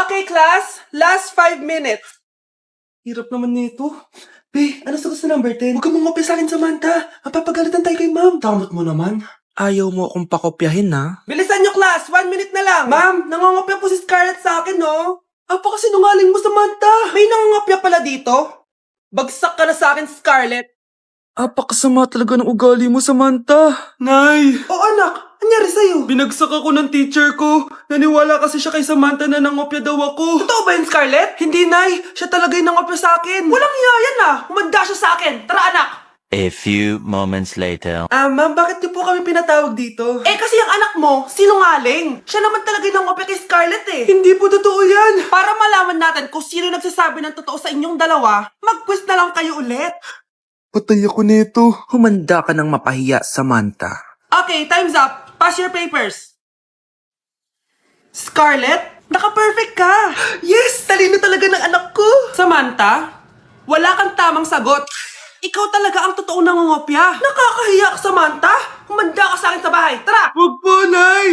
Okay, class. Last 5 minutes. Hirap naman nito. Be, ano sagot sa number 10? Huwag kang mangopya sa akin, Samantha. Mapapagalitan tayo kay ma'am. Tamot mo naman. Ayaw mo akong pakopyahin, ha? Bilisan nyo, class. 1 minute na lang. Ma'am, nangongopya po si Scarlett sa akin, no? Apakasinungaling mo, Samantha. May nangongopya pala dito. Bagsak ka na sa akin, Scarlett. Apakasama talaga ng ugali mo, Samantha. Nay! Oo, anak. Anyari sa'yo? Binagsak ako ng teacher ko. Naniwala kasi siya kay Samantha na nangopya daw ako. Totoo ba yun, Scarlett? Hindi, Nay. Siya talaga yung nangopya sa akin. Walang iya yan, ah. Humanda siya sa akin. Tara, anak. A few moments later. Ma'am, bakit niyo po kami pinatawag dito? Eh, kasi ang anak mo, sinungaling. Siya naman talaga yung nangopya kay Scarlett, eh. Hindi po totoo yan. Para malaman natin kung sino nagsasabi ng totoo sa inyong dalawa, mag-quiz na lang kayo ulit. Patay ako nito. Humanda ka ng mapahiya, Samantha. Okay, time's up. Pass your papers. Scarlett, naka-perfect ka. Yes, talino talaga ng anak ko. Samantha, wala kang tamang sagot. Ikaw talaga ang totoong nangongopya. Nakakahiya ka, Samantha. Humanda ka sa akin sa bahay. Tara! Huwag po, Nay.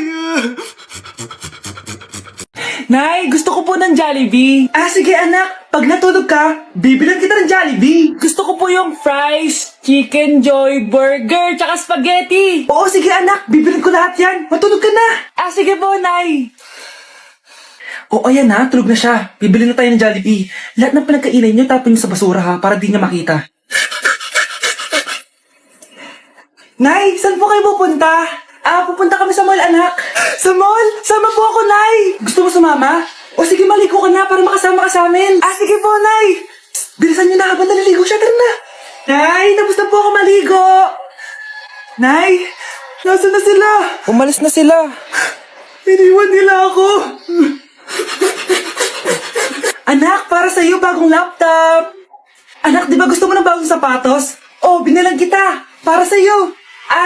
Nay, gusto ko po ng Jollibee. Sige anak. Pag natulog ka, bibilan kita ng Jollibee. Gusto ko po yung fries, chicken joy, burger, tsaka spaghetti. Oo, sige anak. Bibilan ko lahat yan. Matulog ka na. Sige po, Nay. Oo, ayan na. Tulog na siya. Bibili na tayo ng Jollibee. Lahat ng pinagkainan niyo tapon niyo sa basura, ha, para di niya makita. Nay, saan po kayo pupunta? Pupunta kami sa mall, anak. Sa mall? Sama po ako, Nay. Gusto mo sumama? O sige, maligo ka na para makasama ka sa amin. Sige po, Nay. Bilisan niyo na habang naliligo siya. Tara na. Nay, tapos na po ako maligo. Nay, nasaan na sila? Umalis na sila. Iniwan nila ako. Anak, para sa'yo bagong laptop. Anak, di ba gusto mo ng bagong sapatos? Binilang kita. Para sa'yo.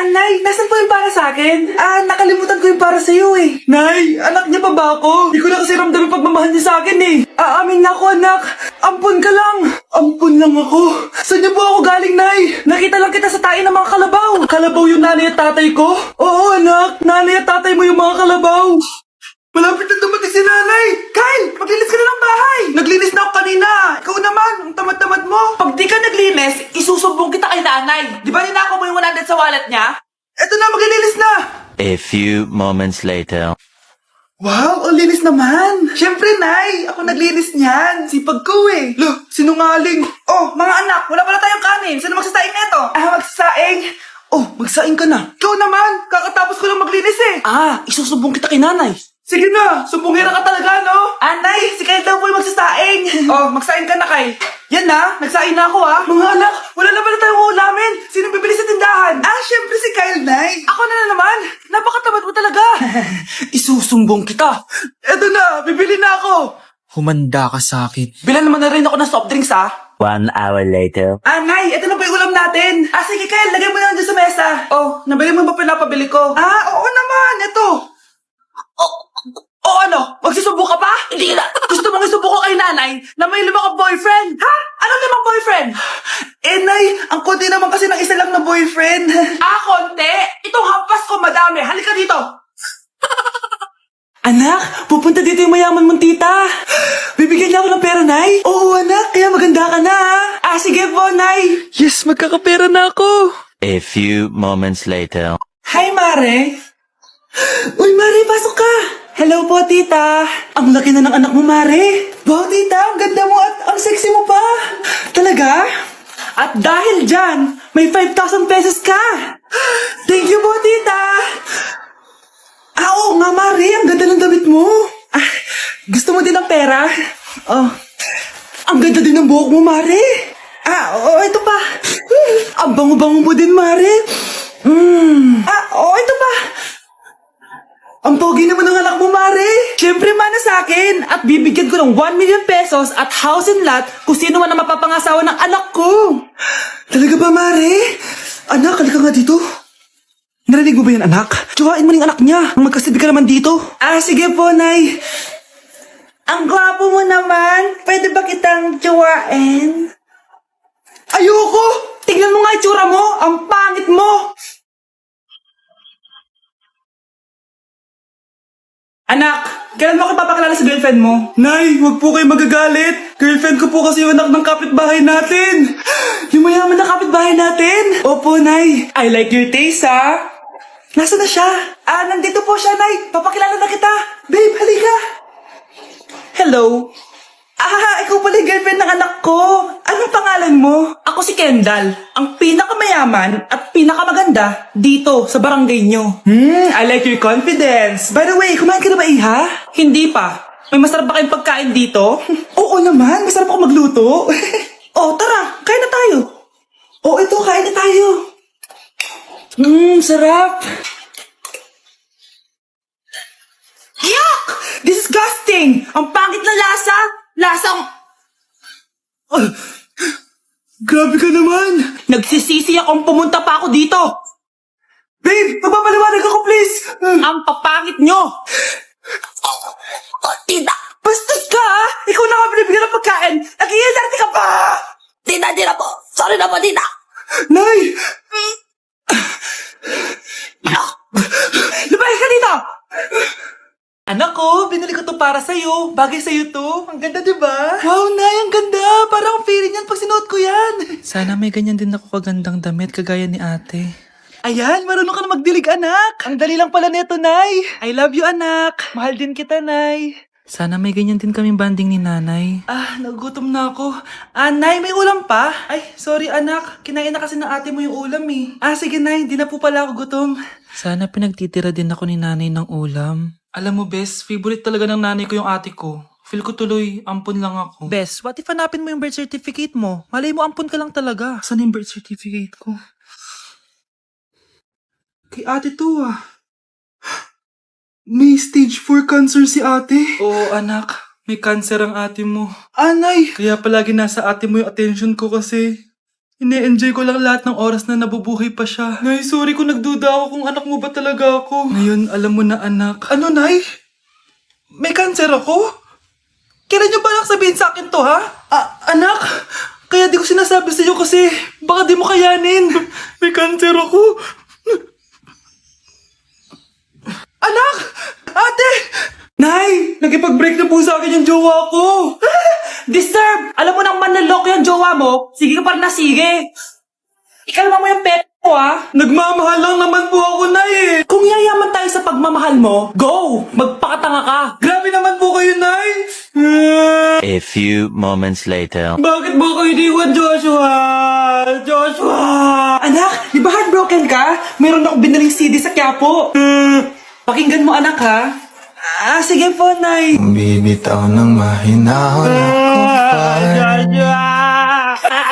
Nay, nasan po yung para sa akin? Nakalimutan ko yung para sa'yo eh. Nay, anak niya pa ba ako? Di ko na kasi ramdam yung pagmamahal niya sa akin eh. Amin na ako, anak. Ampun ka lang. Ampun lang ako. Saan niyo po ako galing, Nay? Nakita lang kita sa tayo ng mga kalabaw. Kalabaw yung nanay at tatay ko? Oo, anak. Nanay at tatay mo yung mga kalabaw. Malapit na dumating si nanay! Kyle! Maglinis ka na ng bahay! Naglinis na ako kanina! Ikaw naman! Ang tamad-tamad mo! Pag di ka naglinis, isusumbong kita kay nanay! Di ba ninakaw mo yung 100 sa wallet niya? Eto na! Maglilinis na! A few moments later. Wow! Ang linis naman! Siyempre, Nay! Ako naglinis niyan! Sipag ko eh! Loh! Sinungaling! Mga anak! Wala pala tayong kanin! Sino magsasaing neto? Magsasaing? Magsaing ka na! Ikaw naman! Kakatapos ko lang maglinis eh! Isusumbong kita kay nanay! Sige na! Sumbongera ka talaga, no? Nay, si Kyle daw po yung magsasaing. Magsaing ka na, Kyle. Yan na, nagsaing na ako, ha? Mga anak, wala na pala tayong ulamin. Sino bibili sa tindahan? Syempre si Kyle, Nay. Ako na naman. Napakatamad mo talaga. Isusumbong kita. Eto na, bibili na ako. Humanda ka sa akin. Bilan naman na rin ako ng soft drinks, ha? 1 hour later. Nay, eto na po yung ulam natin. Sige, Kyle, lagay mo na dyan sa mesa. Nabili mo ba pinapabili ko? Oo naman, eto. Ano? Magsusubo ka pa? Hindi na. Gusto mong isubo ko kay nanay na may 5 kang boyfriend? Ha? Anong 5 boyfriend? Nay, ang konti naman kasi ng isa lang na boyfriend. Konti? Itong hampas ko madami. Halika dito. Anak, pupunta dito yung mayaman mong tita. Bibigyan niya ako ng pera, Nay? Oo, anak. Kaya maganda ka na, ha? Sige po, Nay. Yes, magkakapera na ako. A few moments later. Hi, Mare. Uy, Mare, pasok ka. Hello po, tita. Ang laki na ng anak mo, Mare. Wow, tita, ang ganda mo at ang sexy mo pa. Talaga? At dahil dyan, may 5,000 pesos ka. Thank you po, tita. Oo nga, Mare, ang ganda ng damit mo. Gusto mo din ng pera? Ang ganda din ng buhok mo, Mare. Ito pa. Ang bango-bango mo din, Mare. Ito pa. Ang pogi naman ng anak mo, Mare. Siyempre, mana sa akin. At bibigyan ko ng 1 million pesos at house and lot kung sino man ang mapapangasawa ng anak ko. Talaga ba, Mare? Anak, halika nga dito. Narinig mo ba yan, anak? Tsuhain mo ng anak niya. Ang magkasabi ka naman dito. Sige po, Nay. Ang gwapo mo naman. Pwede ba kitang tsuhain? Ayoko! Tignan mo nga itsura mo. Ang pangit mo. Anak, Kailan mo ako papakilala sa girlfriend mo? Nay, wag po kayo magagalit. Girlfriend ko po kasi yung anak ng kapitbahay natin. Yung mayaman na kapitbahay natin. Opo, Nay. I like your taste, ha? Nasaan na siya? Nandito po siya, Nay. Papakilala na kita. Babe, halika. Hello. Ikaw pala yung girlfriend ng anak ko. Anong pangalan mo? Ako si Kendall, ang pinakamayaman at pinakamaganda dito sa barangay nyo. I like your confidence. By the way, kumain ka na ba, Iha? Hindi pa. May masarap ba kayong pagkain dito? Oo naman, masarap ako magluto. Tara, kain na tayo. Ito, kain na tayo. Sarap. Yuck! Disgusting! Ang pangit na lasa! Lasang... Grabe ka naman! Nagsisisi akong pumunta pa ako dito! Babe! Magpapaliwanag ako, please! Ang papangit nyo! Tita! Bastos ka, ha? Ikaw na nga binibigyan ng pagkain! Nag-iinarte ka pa! Tita po! Sorry na po, tita! Nay! Lumayas ka dito! Anak ko, binili ko to para sa'yo. Bagay sa'yo to. Ang ganda, diba? Wow, Nay, ang ganda. Parang ang feeling yan pag sinuot ko yan. Sana may ganyan din ako kagandang damit kagaya ni ate. Ayan, marunong ka na magdilig, anak. Ang dali lang pala nito, Nay. I love you, anak. Mahal din kita, Nay. Sana may ganyan din kaming banding ni nanay. Nagugutom na ako. Nay, may ulam pa? Ay, sorry, anak. Kinain na kasi ng ate mo yung ulam, eh. Sige, Nay. Di na po pala ako gutom. Sana pinagtitira din ako ni nanay ng ulam. Alam mo, Bes, favorite talaga ng nanay ko yung ate ko. Feel ko tuloy, ampun lang ako. Bes, what if hanapin mo yung birth certificate mo? Malay mo ampun ka lang talaga. Saan yung birth certificate ko? Kay ate to, May stage 4 cancer si ate. Oo, anak. May cancer ang ate mo. Anay! Kaya palagi nasa ate mo yung attention ko kasi ine-enjoy ko lang lahat ng oras na nabubuhay pa siya. Nay, sorry kung nagduda ako kung anak mo ba talaga ako. Ngayon, alam mo na, anak. Ano, Nay? May cancer ako? Kailan niyo ba lang sabihin sa akin to, ha? Anak, kaya di ko sinasabi sa iyo kasi baka di mo kayanin. May cancer ako. Anak! Ate! Nay! Nagipag-break na po sa akin yung jowa ko! Disturb! Alam mo nang manlaloko yung jowa mo, sige ka pa rin na sige. Ikalma mo yung pet mo, ha? Nagmamahal lang naman po ako, Nay, eh. Kung yayaman tayo sa pagmamahal mo, go! Magpakatanga ka! Grabe naman po kayo, Nay! A few moments later. Bakit mo kayo iniwan, Joshua? Joshua! Anak, di ba heartbroken ka? Meron akong binaling CD sa Quiapo. Pakinggan mo, anak, ha? Sige po, Nay. Bibitaw ng mahinahon ako pa.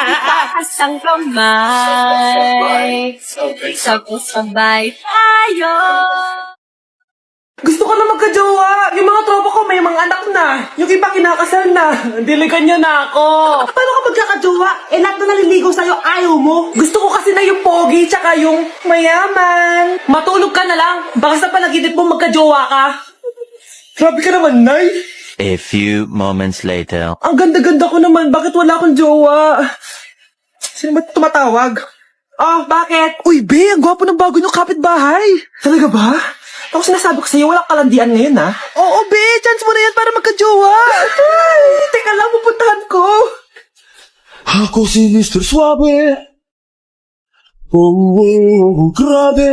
Itaas ang kamay, sabay tayo. Gusto ko na magka-jowa. Yung mga tropa ko may mga anak na. Yung iba kinakasal na. Diligan niyo na ako. Paano ka magkaka-jowa? Lahat na naliligaw sa'yo, ayaw mo. Gusto ko kasi na yung pogi tsaka yung mayaman. Matulog ka na lang. Baka sa panaginip mo magka-jowa ka. Grabe ka naman, Nay. A few moments later. Ang ganda-ganda ko naman. Bakit wala akong jowa? Sino ba tumatawag? Bakit? Uy, Be, ang gwapo ng bago niyong kapitbahay. Talaga ba? Ako sinasabi ko sa'yo, walang kalandian ngayon, ha? Oo, Be, chance mo na yan para magka-jowa. Ay, teka lang, pupuntahan ko. Ako si Mr. Suave. Grabe.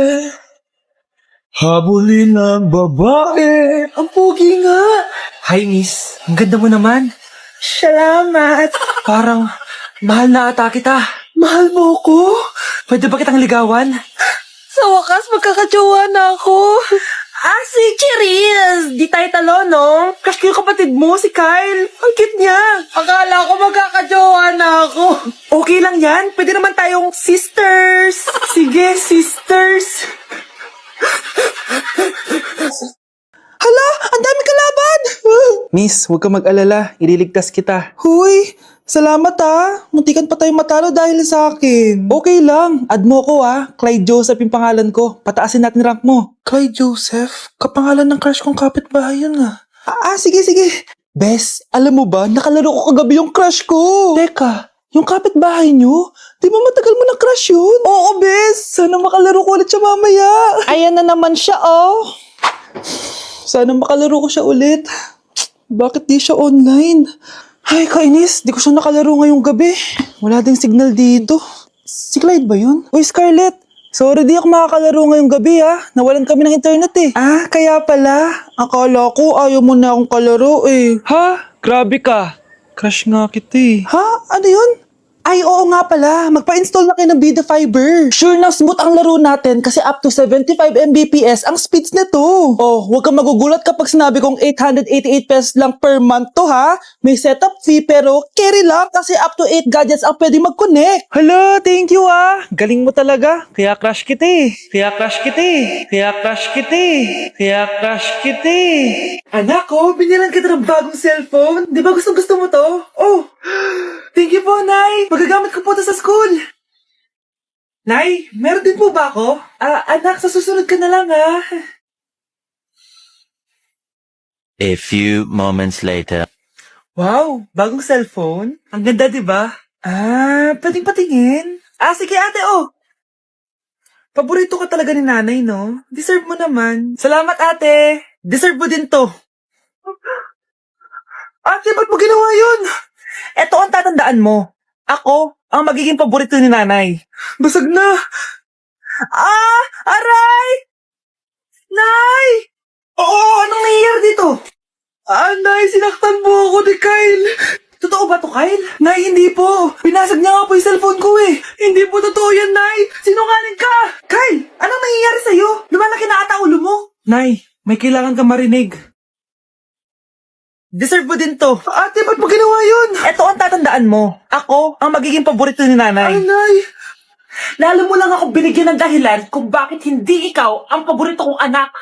Habulin ng babae. Ang pogi nga. Hi, miss. Ang ganda mo naman. Salamat. Parang mahal na ata kita. Mahal mo ko? Pwede ba kitang ligawan? Sa wakas, magkakajowa na ako. Si Cherise. Di tayo talo, no? Crush ko yung kapatid mo, si Kyle. Ang cute niya. Akala ko magkakajowa na ako. Okay lang yan. Pwede naman tayong sisters. Sige, sisters. Hala, ang dami kalaban! Miss, huwag ka mag-alala. Ililigtas kita. Huy, salamat Muntikan pa tayo matalo dahil sa akin. Okay lang. Add mo ko Clyde Joseph yung pangalan ko. Pataasin natin rank mo. Clyde Joseph? Kapangalan ng crush kong kapitbahay yun sige. Bes, alam mo ba, nakalaro ko kagabi yung crush ko. Teka, yung kapitbahay nyo? Di ba matagal mo na crush yun? Oo, Bes. Sana makalaro ko ulit siya mamaya. Ayan na naman siya, Sana makalaro ko siya ulit. Bakit di siya online? Ay, kainis. Di ko siya nakalaro ngayong gabi. Wala ding signal dito. Si Clyde ba yun? Uy, Scarlett. Sorry, di ako makakalaro ngayong gabi ha. Nawalan kami ng internet eh. Ah, kaya pala. Akala ko ayaw mo na akong kalaro eh. Ha? Grabe ka. Crush nga kita eh. Ha? Ano yun? Ay, oo nga pala. Magpa-install na kayo ng Vida Fiber. Sure na smooth ang laro natin kasi up to 75 Mbps ang speeds nito. Oh, huwag kang magugulat kapag sinabi kong 888 pesos lang per month to ha. May setup fee pero carry lang kasi up to 8 gadgets ang pwede mag-connect. Hala, thank you ah. Galing mo talaga. Kaya crush kita eh. Kaya crush kita eh. Kaya crush kita eh. Kaya crush kita eh. Anak ko, binilan kita ng bagong cellphone. Di ba gusto mo to? Oh, thank you po, Nay. Magagamit ko po ito sa school. Nay, meron din po ba ako? Anak, sa susunod ka na lang, ha? A few moments later. Wow, bagong cellphone. Ang ganda, di ba? Pwedeng patingin. Sige, ate, oh. Paborito ka talaga ni nanay, no? Deserve mo naman. Salamat, ate. Deserve mo din to. Ate, ba't mo ginawa yun? Eto ang tatandaan mo. Ako ang magiging paborito ni nanay. Basag na. Aray! Nay! Oo, anong nangyayari dito? Nay, sinaktan mo ako ni Kyle. Totoo ba to, Kyle? Nay, hindi po. Pinasag niya nga po yung cellphone ko eh. Hindi po totoo yan, Nay. Sinungaling ka. Kyle, anong nangyayari sa'yo? Lumalaki na ata ulo mo. Nay, may kailangan kang marinig. Deserve mo din to. Ate, ba't mo ginawa yun? Ito ang tatandaan mo. Ako ang magiging paborito ni nanay. Nay! Lalo mo lang ako binigyan ng dahilan kung bakit hindi ikaw ang paborito kong anak.